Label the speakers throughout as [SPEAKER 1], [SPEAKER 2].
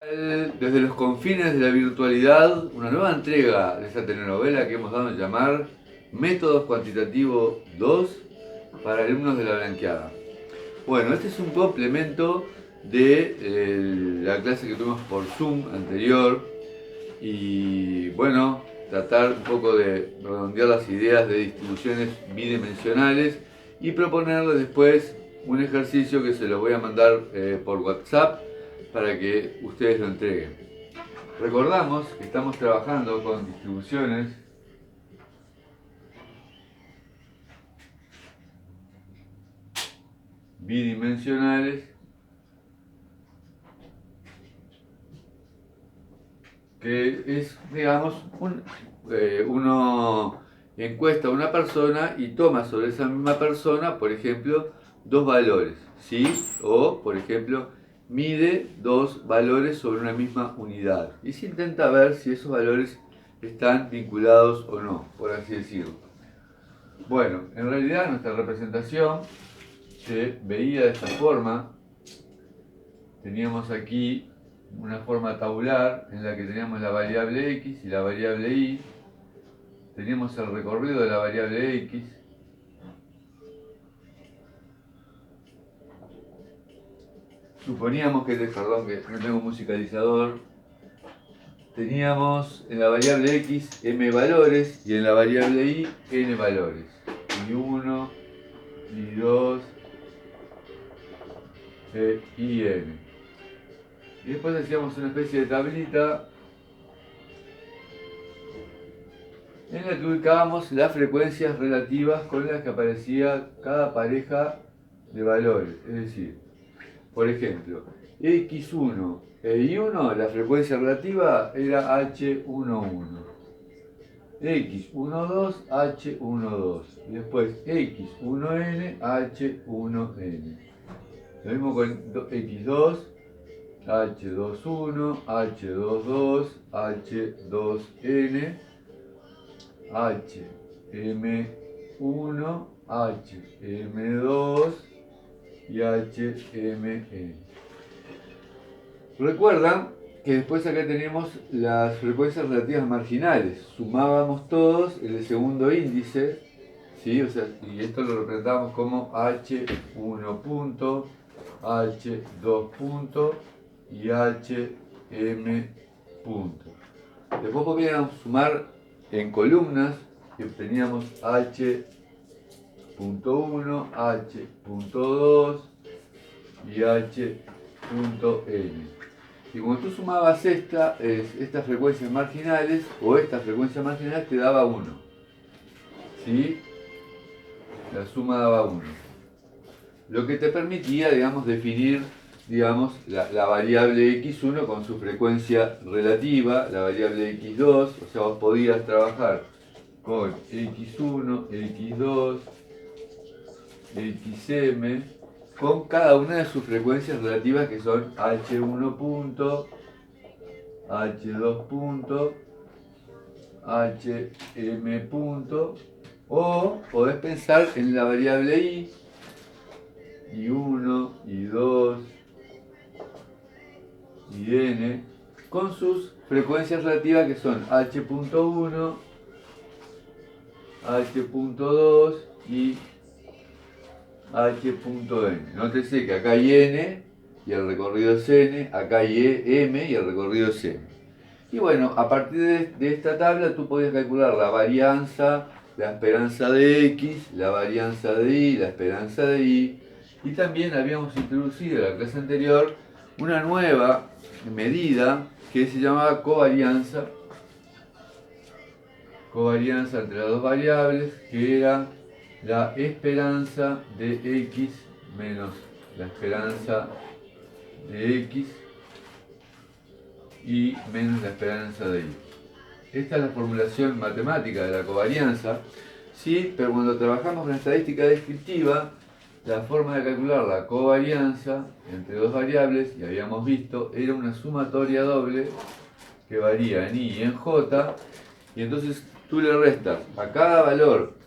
[SPEAKER 1] Desde los confines de la virtualidad, una nueva entrega de esta telenovela que hemos dado en llamar Métodos Cuantitativo 2 para alumnos de la Blanqueada. Bueno, este es un complemento de la clase que tuvimos por Zoom anterior y bueno, tratar un poco de redondear las ideas de distribuciones bidimensionales y proponerles después un ejercicio que se lo voy a mandar por WhatsApp para que ustedes lo entreguen. Recordamos que estamos trabajando con distribuciones bidimensionales que es, digamos, uno encuesta a una persona y toma sobre esa misma persona, por ejemplo, dos valores, ¿sí? O, por ejemplo, mide dos valores sobre una misma unidad y se intenta ver si esos valores están vinculados o no, por así decirlo. Bueno, en realidad nuestra representación se veía de esta forma. Teníamos aquí una forma tabular en la que teníamos la variable x y la variable y. Teníamos el recorrido de la variable x. Suponíamos que, perdón, que no tengo musicalizador. Teníamos en la variable x m valores y en la variable y n valores. Y 1, y 2, y n. Y después hacíamos una especie de tablita en la que ubicábamos las frecuencias relativas con las que aparecía cada pareja de valores. Es decir, por ejemplo, x1 e y1, la frecuencia relativa era h11, x12, h12, y después x1n, h1n. Lo mismo con x2, h21, h22, h2n, HM1, HM2 y HMN. Recuerdan que después acá tenemos las frecuencias relativas marginales. Sumábamos todos el segundo índice, ¿sí? O sea, y esto lo representamos como H1 punto, H2 punto y HM punto. Después podríamos sumar en columnas que obteníamos H.1, H.2 y H.n. Y cuando tú sumabas estas frecuencias marginales o estas frecuencias marginales te daba 1. ¿Sí? La suma daba 1. Lo que te permitía, digamos, definir la variable x1 con su frecuencia relativa, la variable x2, o sea, vos podías trabajar con x1, x2, xm, con cada una de sus frecuencias relativas que son h1 punto, h2 punto, hm punto, o podés pensar en la variable y1, y2, y n, con sus frecuencias relativas que son h.1, h.2 y h.n. Nótese que acá hay n y el recorrido es n, acá hay m y el recorrido es m. Y bueno, a partir de esta tabla tú podías calcular la varianza, la esperanza de x, la varianza de y, la esperanza de y. Y también habíamos introducido en la clase anterior una nueva medida que se llamaba covarianza entre las dos variables, que era la esperanza de x menos la esperanza de x y menos la esperanza de y. Esta es la formulación matemática de la covarianza, sí, pero cuando trabajamos con estadística descriptiva, la forma de calcular la covarianza entre dos variables, y habíamos visto, era una sumatoria doble que varía en y y en j, y entonces tú le restas a cada valor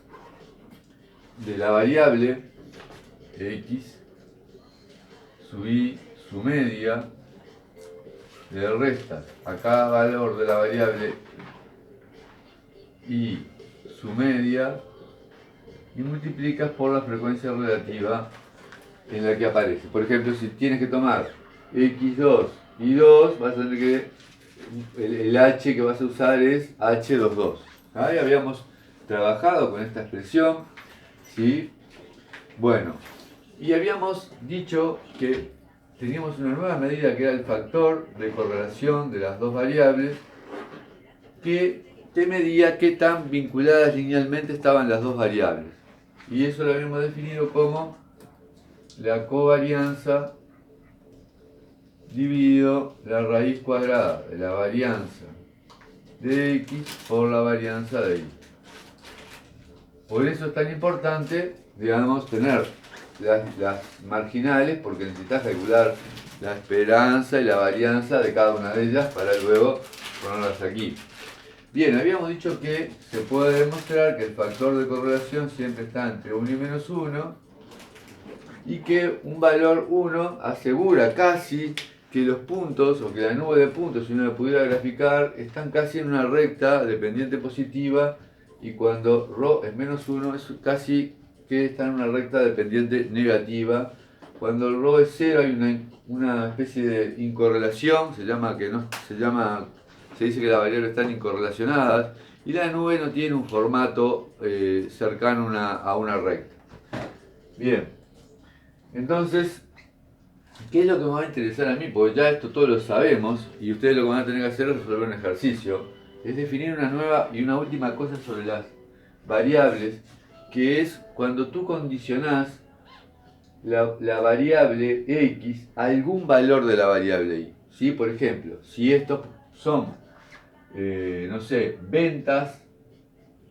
[SPEAKER 1] de la variable x, su y, su media, le restas a cada valor de la variable y su media y multiplicas por la frecuencia relativa en la que aparece. Por ejemplo, si tienes que tomar x2 y 2, vas a tener que el h que vas a usar es h22. Ahí habíamos trabajado con esta expresión, ¿sí? Bueno, y habíamos dicho que teníamos una nueva medida que era el factor de correlación de las dos variables que te medía qué tan vinculadas linealmente estaban las dos variables. Y eso lo habíamos definido como la covarianza dividido la raíz cuadrada de la varianza de x por la varianza de y. Por eso es tan importante, digamos, tener las marginales, porque necesitas calcular la esperanza y la varianza de cada una de ellas para luego ponerlas aquí. Bien, habíamos dicho que se puede demostrar que el factor de correlación siempre está entre 1 y menos 1 y que un valor 1 asegura casi que los puntos, o que la nube de puntos, si uno la pudiera graficar, están casi en una recta dependiente positiva, y cuando ρ es menos 1 es casi que está en una recta dependiente negativa. Cuando el ρ es 0 hay una especie de incorrelación, se dice que las variables están incorrelacionadas, y la nube no tiene un formato cercano a una recta. Bien, entonces, ¿qué es lo que me va a interesar a mí? Porque ya esto todos lo sabemos, y ustedes lo que van a tener que hacer es resolver un ejercicio. Es definir una nueva y una última cosa sobre las variables, que es cuando tú condicionás la variable x a algún valor de la variable y. ¿Sí? Por ejemplo, si estos son, no sé, ventas,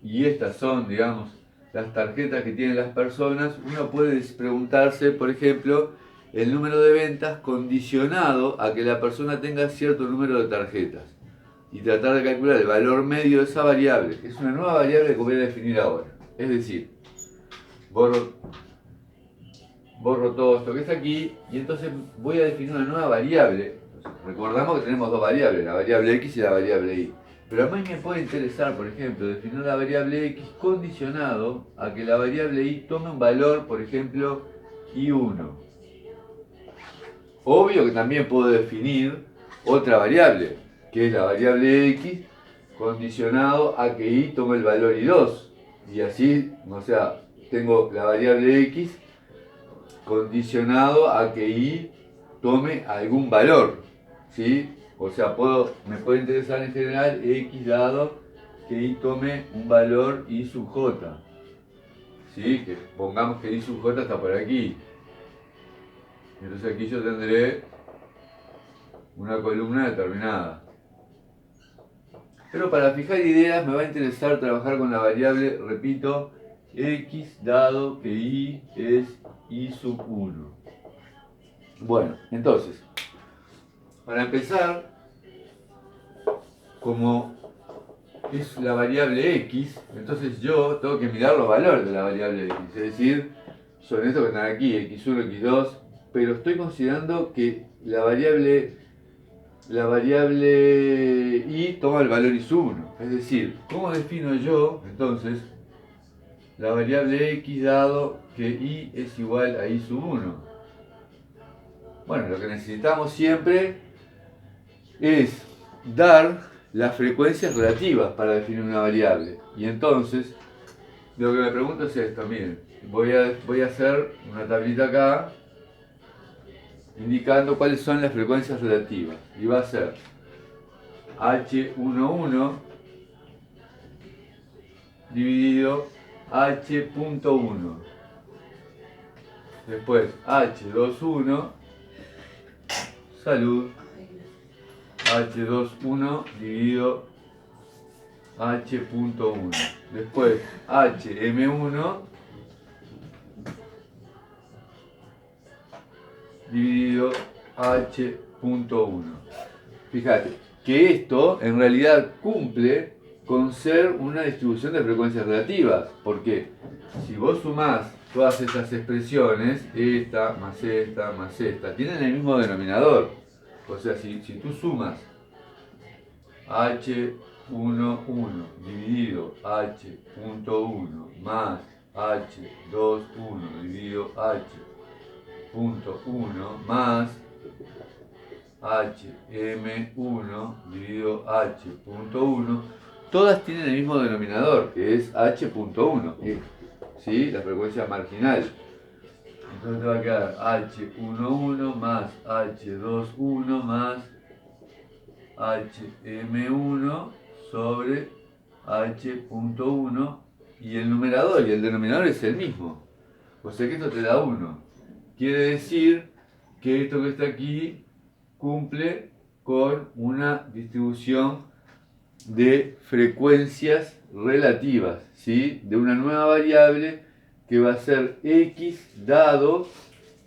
[SPEAKER 1] y estas son, digamos, las tarjetas que tienen las personas, uno puede preguntarse, por ejemplo, el número de ventas condicionado a que la persona tenga cierto número de tarjetas y tratar de calcular el valor medio de esa variable. Es una nueva variable que voy a definir ahora. Es decir, borro todo esto que está aquí y entonces voy a definir una nueva variable. Recordamos que tenemos dos variables, la variable x y la variable y. Pero a mí me puede interesar, por ejemplo, definir la variable x condicionado a que la variable y tome un valor, por ejemplo, i1. Obvio que también puedo definir otra variable, que es la variable x condicionado a que y tome el valor i2. Y así, o sea, tengo la variable x condicionado a que y tome algún valor, ¿sí? O sea, me puede interesar en general x dado que y tome un valor i sub j, ¿sí? Que pongamos que i sub j está por aquí. Entonces aquí yo tendré una columna determinada. Pero para fijar ideas me va a interesar trabajar con la variable, repito, x dado que y es i sub 1. Bueno, entonces, para empezar, como es la variable x, entonces yo tengo que mirar los valores de la variable x. Es decir, son estos que están aquí, x1, x2, pero estoy considerando que la variable y toma el valor i sub 1. Es decir, ¿cómo defino yo entonces la variable x dado que y es igual a i sub 1? Bueno, lo que necesitamos siempre es dar las frecuencias relativas para definir una variable. Y entonces, lo que me pregunto es esto, miren, voy a hacer una tablita acá indicando cuáles son las frecuencias relativas. Y va a ser h11 dividido h.1. Después h21, salud, h21 dividido h.1. Después hm1 dividido h.1. Fíjate que esto en realidad cumple con ser una distribución de frecuencias relativas, porque si vos sumás todas estas expresiones, esta, más esta, tienen el mismo denominador. O sea, si tú sumas H11 dividido H.1 más H21 dividido H.1 más Hm1 dividido H.1, todas tienen el mismo denominador, que es H.1, ¿sí? La frecuencia marginal. Entonces te va a quedar H11 más H21 más Hm1 sobre H.1, y el numerador y el denominador es el mismo. O sea que esto te da 1. Quiere decir que esto que está aquí cumple con una distribución de frecuencias relativas, ¿sí? De una nueva variable que va a ser x dado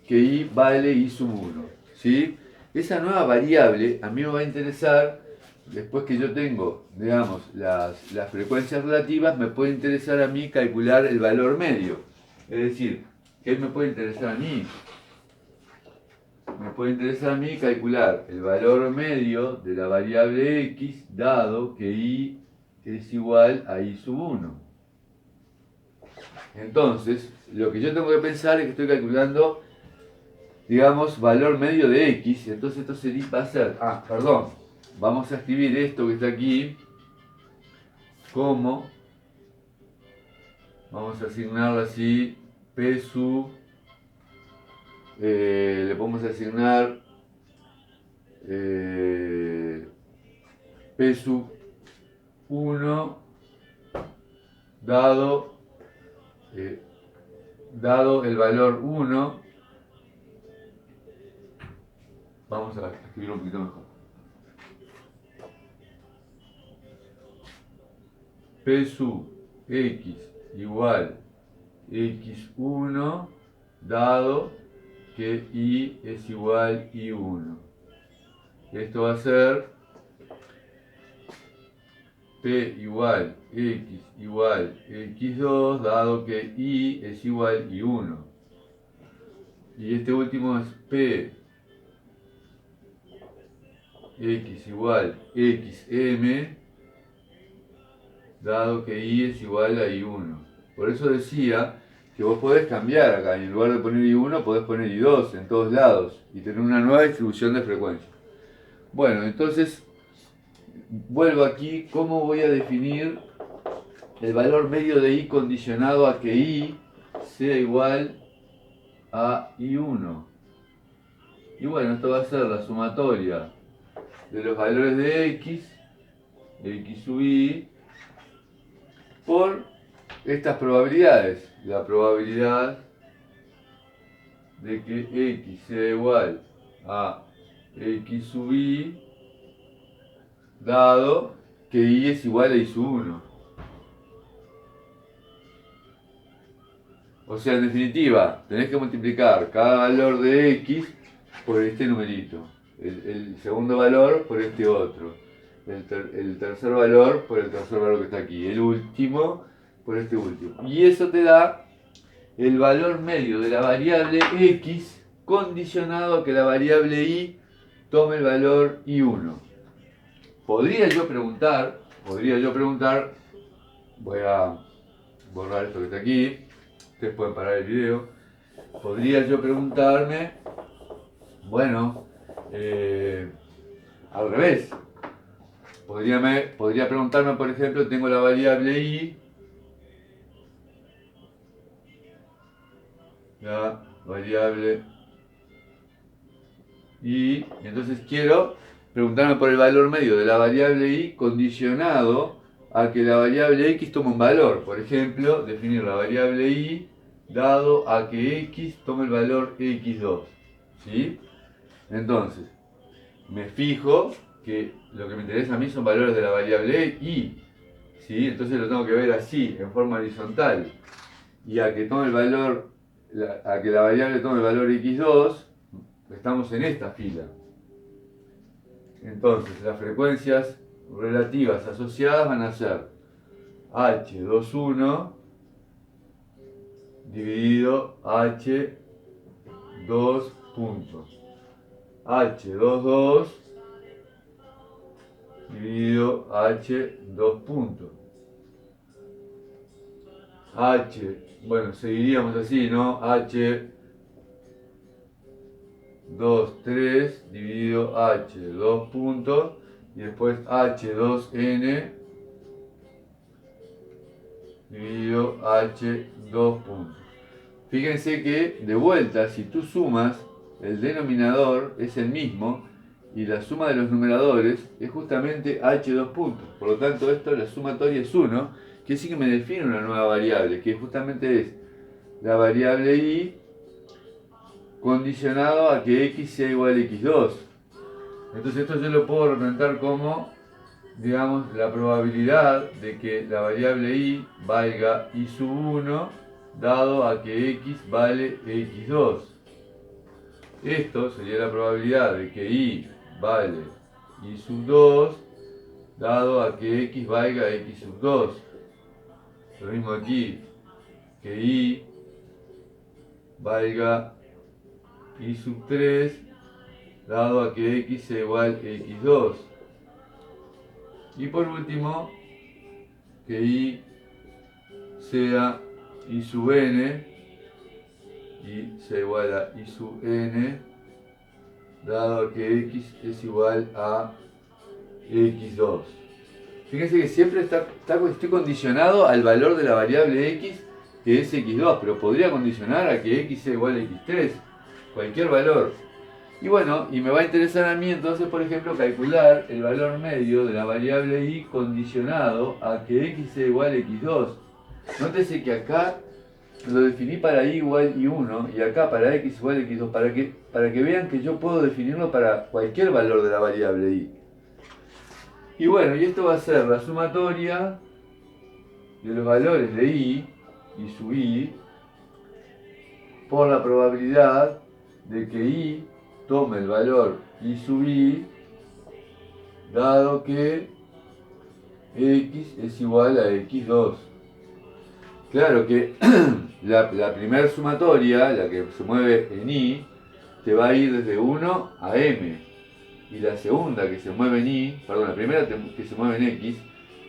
[SPEAKER 1] que y vale y sub 1, ¿sí? Esa nueva variable a mí me va a interesar, después que yo tengo, digamos, las frecuencias relativas, me puede interesar a mí calcular el valor medio. Es decir, ¿qué me puede interesar a mí? Me puede interesar a mí calcular el valor medio de la variable x, dado que y es igual a y sub 1. Entonces, lo que yo tengo que pensar es que estoy calculando, digamos, valor medio de x. Entonces esto va a ser, vamos a escribir esto que está aquí como, vamos a asignarlo así, p sub, le podemos asignar p sub 1 dado, dado el valor 1, vamos a escribirlo un poquito mejor. P sub x igual x1 dado que y es igual y1. Esto va a ser P igual x igual x2 dado que y es igual y1. Y este último es P x igual xm dado que y es igual a i1. Por eso decía que vos podés cambiar acá, y en lugar de poner i1 podés poner i2 en todos lados y tener una nueva distribución de frecuencia. Bueno, entonces vuelvo aquí, ¿cómo voy a definir el valor medio de i condicionado a que i sea igual a i1? Y bueno, esto va a ser la sumatoria de los valores de x sub i, por estas probabilidades. La probabilidad de que x sea igual a x sub i, dado que y es igual a y sub 1. O sea, en definitiva, tenés que multiplicar cada valor de x por este numerito. El segundo valor por este otro. El tercer valor por el tercer valor que está aquí. El último por este último. Y eso te da el valor medio de la variable x condicionado a que la variable y tome el valor i1. Podría yo preguntar, voy a borrar esto que está aquí, ustedes pueden parar el video, podría yo preguntarme, bueno, al revés, podría preguntarme, por ejemplo, tengo la variable i, la variable y entonces quiero preguntarme por el valor medio de la variable y condicionado a que la variable x tome un valor. Por ejemplo, definir la variable y dado a que x tome el valor x2. ¿Sí? Entonces, me fijo que lo que me interesa a mí son valores de la variable y. ¿Sí? Entonces lo tengo que ver así, en forma horizontal. Y a que tome el valor, a que la variable tome el valor x2, estamos en esta fila. Entonces, las frecuencias relativas asociadas van a ser H21 dividido H2 puntos. h22 dividido h 2 puntos. H, bueno, seguiríamos así, ¿no? H 2, 3 dividido H 2 puntos y después H2N dividido H 2 puntos. Fíjense que de vuelta, si tú sumas, el denominador es el mismo y la suma de los numeradores es justamente H 2 puntos. Por lo tanto, esto, la sumatoria es 1, que sí que me define una nueva variable, que justamente es la variable I condicionado a que x sea igual a x2. Entonces esto yo lo puedo representar como, digamos, la probabilidad de que la variable y valga y sub 1 dado a que x vale x2. Esto sería la probabilidad de que y vale y sub 2 dado a que x valga x sub 2. Lo mismo aquí, que y valga y sub 3 dado a que x sea igual a x2. Y por último, que y sea y sub n y sea igual a y sub n dado a que x es igual a x2. Fíjense que siempre estoy condicionado al valor de la variable x, que es x2, pero podría condicionar a que x sea igual a x3, cualquier valor. Y bueno, y me va a interesar a mí entonces, por ejemplo, calcular el valor medio de la variable y condicionado a que x sea igual a x2. Nótese que acá lo definí para y igual y 1 y acá para x igual a x2, para que vean que yo puedo definirlo para cualquier valor de la variable y. Y bueno, y esto va a ser la sumatoria de los valores de y sub i por la probabilidad de que y tome el valor y sub i dado que x es igual a x2. Claro que la primera sumatoria, la que se mueve en i, te va a ir desde 1 a m. Y la segunda que se mueve en i, perdón, la primera que se mueve en x,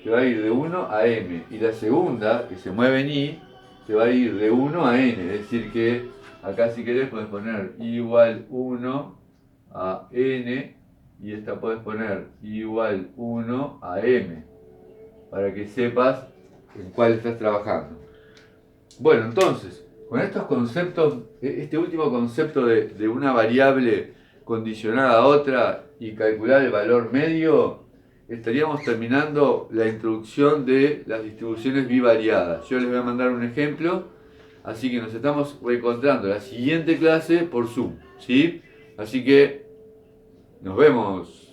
[SPEAKER 1] te va a ir de 1 a m. Y la segunda que se mueve en i, te va a ir de 1 a n. Es decir que acá si querés puedes poner i igual 1 a n y esta puedes poner i igual 1 a m. Para que sepas en cuál estás trabajando. Bueno, entonces, con estos conceptos, este último concepto de una variable condicionada a otra y calcular el valor medio, estaríamos terminando la introducción de las distribuciones bivariadas. Yo les voy a mandar un ejemplo, así que nos estamos reencontrando la siguiente clase por Zoom, ¿sí? Así que nos vemos.